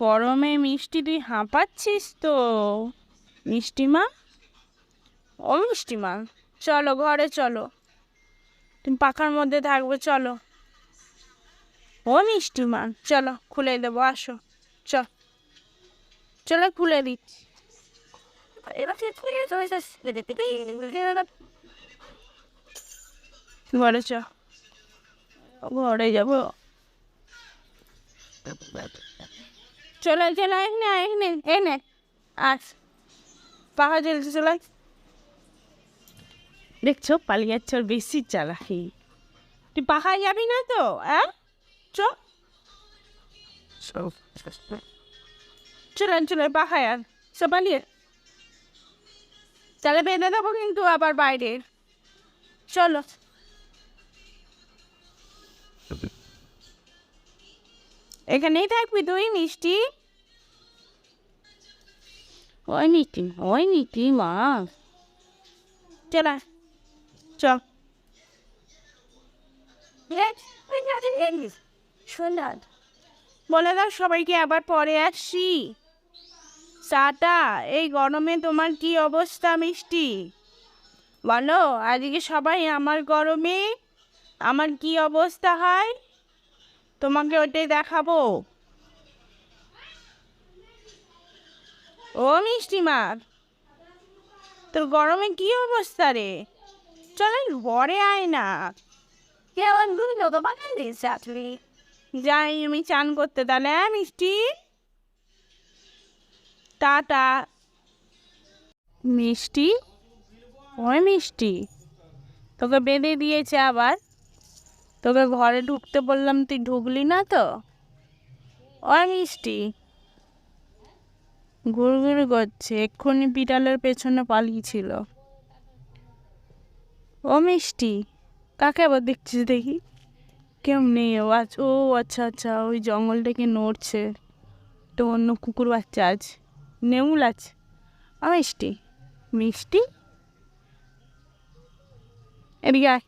গরমে মিষ্টি তুই হাঁপাচ্ছিস তো। মিষ্টিমা, ও মিষ্টিমা, চলো ঘরে চলো, তুমি পাখার মধ্যে থাকবে, চলো। ও মিষ্টিমা, চলো খুলে দেবো, আসো, চলো খুলে দিচ্ছি। ঘরে চ, ঘরে যাবো। চলে চলে এখানে এখানে এনে আস, পাখা জ্বলছে, চলে। দেখছো পালিয়ে যাচ্ছে, ওর বেশি চালাকি। তুই পাখায় যাবি না তো? হ্যাঁ, চলে চলে পাখায় আর সব পালিয়ে, তাহলে বেঁধে দেবো কিন্তু আবার বাইরে। চলো, এখানেই থাকবি তুই মিষ্টি। ওই মিষ্টি, ওই মিষ্টি মা, চল চল। বলে দাও সবাইকে আবার পরে আসছি। চাটা, এই গরমে তোমার কি অবস্থা মিষ্টি? বলো আজকে সবাই আমার গরমে আমার কি অবস্থা হয়, তোমাকে ওটাই দেখাবো। ও মিষ্টিমার, তোর গরমে কি অবস্থা রে? চল ঘরে আয় না। যাই আমি চান করতে তাহলে। হ্যাঁ মিষ্টি, টাটা। মিষ্টি, ওই মিষ্টি, তোকে বেঁধে দিয়েছে আবার, তোকে ঘরে ঢুকতে বললাম তুই ঢুকলি না তো। ওই মিষ্টি ঘুরঘুর করছে, এক্ষুনি বিড়ালের পেছনে পালিয়েছিল। ও মিষ্টি, কাকে আবার দেখছিস দেখি? কেউ নেই, ও ও আচ্ছা আচ্ছা, ওই জঙ্গল থেকে নড়ছে, তো অন্য কুকুর বাচ্চা আছে, নেউল আছে। ও মিষ্টি, মিষ্টি এদিকে আয়।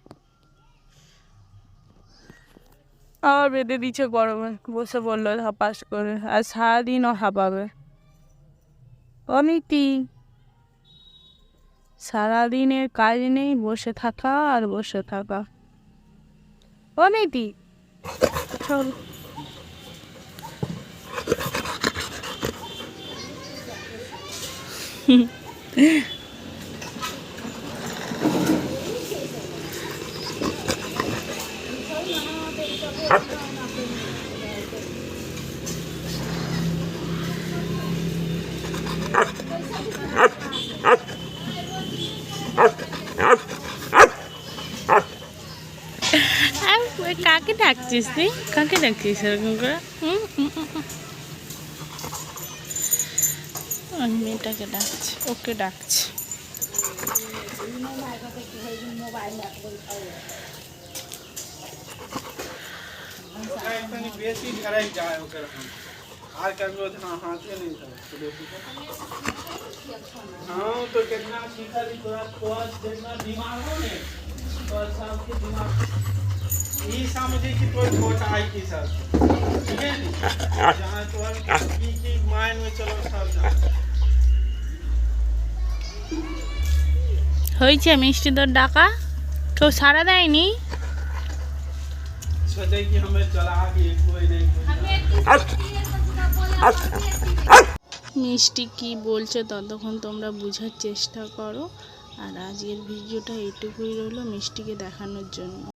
আবার বেঁধে দিচ্ছে গরমে, বসে বললো হাপাস করে, আর সারাদিন ও হাঁপাবে। ও মিষ্টি, সারাদিনের কাজ নেই, বসে থাকা আর বসে থাকা। ও মিষ্টি চল। কাকে ডাকছিস তুই? কাকে ডাকছিস এরকম করে? মেয়েটাকে ডাকছি, ওকে ডাকছি। तो कितना सीखा भी थोड़ा जितना दिमाग हो ने तो साहब के दिमाग ये समझे कि कोई छोटा आई की सर, ठीक है नी जहाँ तो की माइंड में चलो सब जाओ। হয়েছে মিষ্টি তোর ডাকা? কেউ সাড়া দেয়নি? सोचे कि हमें चला कि कोई नहीं মিষ্টি কি বলছে ততক্ষণ তোমরা বোঝার চেষ্টা করো। আর আজকের ভিডিওটা এইটুকুই রইলো মিষ্টিকে দেখানোর জন্য।